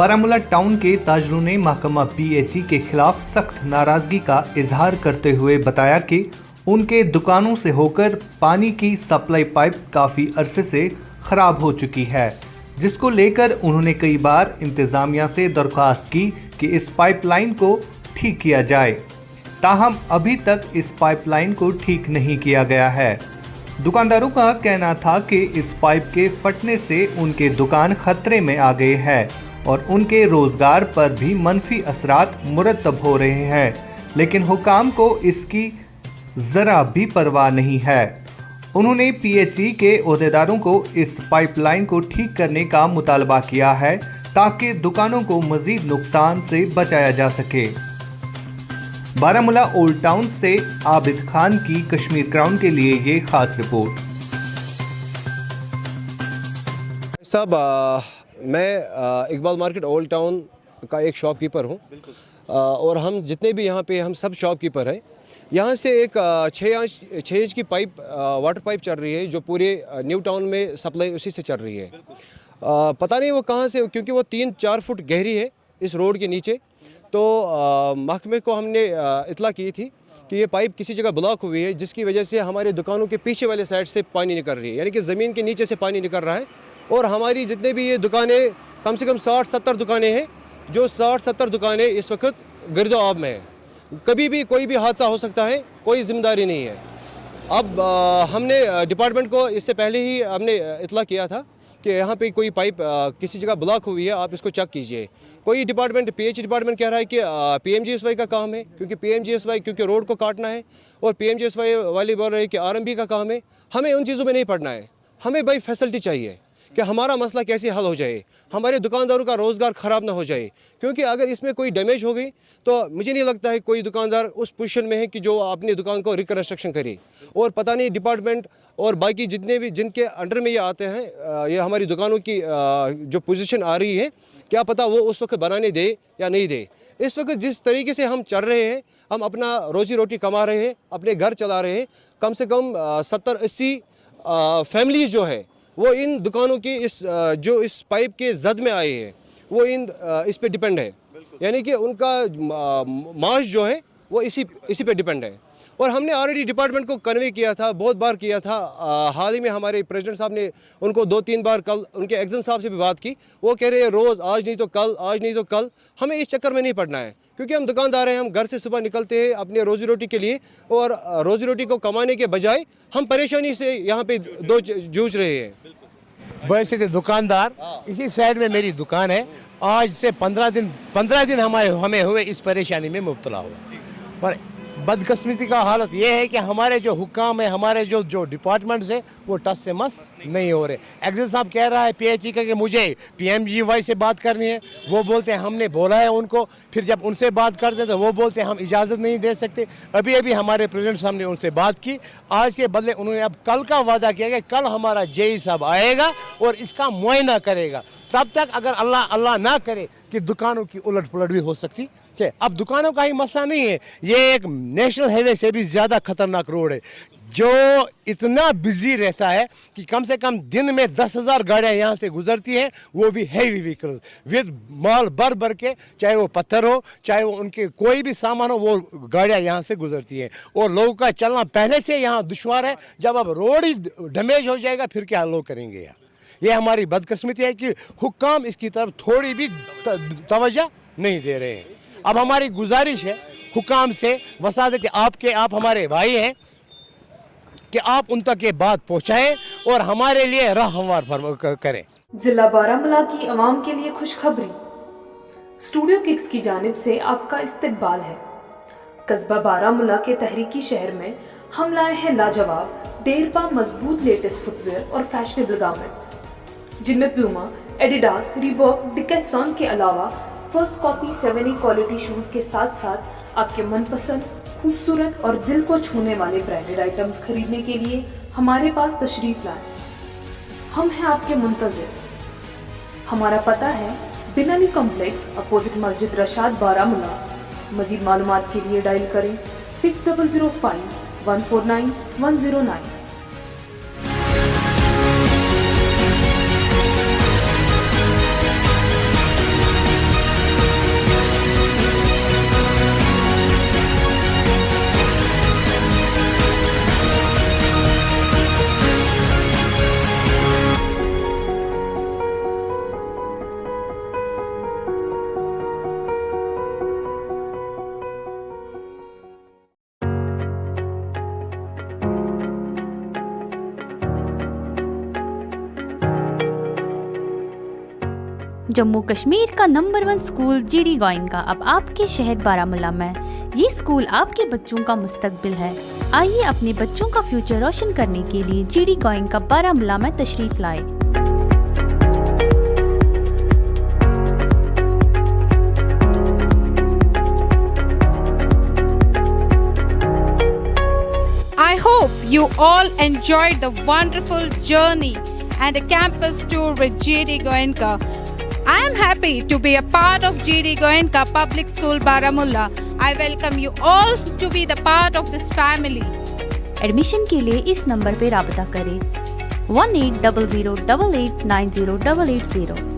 Baramulla town के ताजरों ने महकमा पीएचई के खिलाफ सख्त नाराजगी का इजहार करते हुए बताया कि उनके दुकानों से होकर पानी की सप्लाई पाइप काफ़ी अरसे से खराब हो चुकी है, जिसको लेकर उन्होंने कई बार इंतज़ामिया से दरख्वास्त की कि इस पाइपलाइन को ठीक किया जाए। ताहम अभी तक इस पाइपलाइन को ठीक नहीं किया गया है। दुकानदारों का कहना था कि इस पाइप के फटने से उनके दुकान खतरे में आ गए हैं और उनके रोजगार पर भी मनफी असरात मुरतब हो रहे हैं, लेकिन हुकाम को इसकी ज़रा भी परवाह नहीं है। उन्होंने पीएचई के ओहदेदारों को इस पाइपलाइन को ठीक करने का मुतालबा किया है ताकि दुकानों को मजीद नुकसान से बचाया जा सके। बारामूला ओल्ड टाउन से आबिद खान की कश्मीर क्राउन के लिए ये खास रिपोर्ट। साहब, मैं इकबाल मार्केट ओल्ड टाउन का एक शॉपकीपर हूँ और हम जितने भी यहाँ पे हम सब शॉपकीपर हैं। यहाँ से एक 6 इंच की पाइप वाटर पाइप चल रही है जो पूरे न्यू टाउन में सप्लाई उसी से चल रही है। पता नहीं वो कहाँ से, क्योंकि वो 3-4 फुट गहरी है इस रोड के नीचे। तो महकमे को हमने इतला की थी कि ये पाइप किसी जगह ब्लॉक हुई है, जिसकी वजह से हमारे दुकानों के पीछे वाले साइड से पानी निकल रही है, यानी कि ज़मीन के नीचे से पानी निकल रहा है। और हमारी जितने भी ये दुकानें, कम से कम 60-70 दुकानें हैं, जो 60-70 दुकानें इस वक्त गर्दो आब में हैं। कभी भी कोई भी हादसा हो सकता है, कोई जिम्मेदारी नहीं है। अब हमने डिपार्टमेंट को इससे पहले ही हमने इतला किया था कि यहाँ पे कोई पाइप किसी जगह ब्लॉक हुई है, आप इसको चेक कीजिए। कोई डिपार्टमेंट, पीएचई डिपार्टमेंट कह रहा है कि पीएमजीएसवाई का काम है, क्योंकि पीएमजीएसवाई क्योंकि रोड को काटना है, और पीएमजीएसवाई वाले बोल रहे हैं कि आरएमबी का काम है। हमें उन चीज़ों में नहीं पड़ना है, हमें भाई फैसिलिटी चाहिए कि हमारा मसला कैसे हल हो जाए, हमारे दुकानदारों का रोज़गार ख़राब ना हो जाए। क्योंकि अगर इसमें कोई डैमेज हो गई तो मुझे नहीं लगता है कोई दुकानदार उस पोजीशन में है कि जो अपनी दुकान को रिकंस्ट्रक्शन करे। और पता नहीं डिपार्टमेंट और बाकी जितने भी जिनके अंडर में ये आते हैं, ये हमारी दुकानों की जो पोजीशन आ रही है, क्या पता वो उस वक्त बनाने दे या नहीं दे। इस वक्त जिस तरीके से हम चल रहे हैं, हम अपना रोजी रोटी कमा रहे हैं, अपने घर चला रहे हैं, कम से कम 70-80 फैमिलीज जो है वो इन दुकानों की जो इस पाइप के जद में आए हैं, वो इस पे डिपेंड है, यानी कि उनका माश जो है वो इसी पे डिपेंड है। और हमने ऑलरेडी डिपार्टमेंट को कन्वे किया था, बहुत बार किया था। हाल ही में हमारे प्रेसिडेंट साहब ने उनको 2-3 बार, कल उनके एग्जन साहब से भी बात की। वो कह रहे हैं रोज़, आज नहीं तो कल, आज नहीं तो कल। हमें इस चक्कर में नहीं पड़ना है, क्योंकि हम दुकानदार हैं, हम घर से सुबह निकलते हैं अपने रोजी रोटी के लिए, और रोजी रोटी को कमाने के बजाय हम परेशानी से यहाँ पे जूझ रहे हैं। वैसे तो दुकानदार, इसी साइड में मेरी दुकान है। आज से 15 दिन हमें हुए इस परेशानी में मुब्तला हुआ। पर बदकिस्मती का हालत ये है कि हमारे जो हुक्काम है, हमारे जो डिपार्टमेंट्स है, वो टस से मस नहीं हो रहे। एग्जिट साहब कह रहा है पीएचई का कि मुझे पीएमजीवाई से बात करनी है, वो बोलते हैं हमने बोला है उनको। फिर जब उनसे बात करते तो वो बोलते हैं हम इजाज़त नहीं दे सकते। अभी हमारे प्रेसिडेंट साहब ने उनसे बात की, आज के बदले उन्होंने अब कल का वादा किया कि कल हमारा जेई साहब आएगा और इसका मुआयना करेगा। तब तक अगर अल्लाह ना करे कि दुकानों की उलट पुलट भी हो सकती है। अब दुकानों का ही मसला नहीं है, ये एक नेशनल हाईवे से भी ज़्यादा खतरनाक रोड है, जो इतना बिजी रहता है कि कम से कम दिन में 10,000 गाड़ियाँ यहाँ से गुजरती हैं, वो भी हैवी व्हीकल्स विद माल भर के, चाहे वो पत्थर हो, चाहे वो उनके कोई भी सामान हो, वो गाड़ियाँ यहाँ से गुजरती हैं। और लोगों का चलना पहले से यहाँ दुश्वार है, जब अब रोड ही डैमेज हो जाएगा फिर क्या लोग करेंगे यहाँ। ये हमारी बदकिस्मती है कि हुक्काम इसकी तरफ थोड़ी भी तवज्जो नहीं दे रहे हैं। अब हमारी गुजारिश है हुक्काम से, वसादत आप हमारे भाई हैं, कि आप उन तक ये बात पहुँचाएं और हमारे लिए राह हमवार करें। जिला बारामूला की आवाम के लिए खुशखबरी, स्टूडियो किड्स की जानिब से आपका इस्तकबाल है। कस्बा बारामूला के तहरीकी शहर में हम लाए हैं लाजवाब, देरपा मजबूत लेटेस्ट फुटवेयर और फैशनेबल गारमेंट्स, जिनमें प्यूमा, एडिडास, रीबॉक, डिकैथलॉन के अलावा first copy 7A quality shoes के साथ साथ आपके मनपसंद, खूबसूरत और दिल को छूने वाले ब्रांडेड आइटम्स खरीदने के लिए हमारे पास तशरीफ लाएं। हम हैं आपके मुंतज़िर। हमारा पता है बिनाली कॉम्प्लेक्स, अपोजिट मस्जिद रशाद, बारामूला। मजीद मालूमात के लिए डायल करें 6005 149 109। जम्मू कश्मीर का नंबर 1 स्कूल जीडी गोयनका अब आपके शहर बारामूला में। ये स्कूल आपके बच्चों का मुस्तकबिल है। आइए अपने बच्चों का फ्यूचर रोशन करने के लिए जीडी गोयनका बारामूला में तशरीफ लाए। I hope you all enjoyed the wonderful journey and a campus tour with GD Goenka. I am happy to be a part of GD Goenka Public School Baramulla. I welcome you all to be the part of this family. Admission के लिए इस number पर राबता करें 1800889080।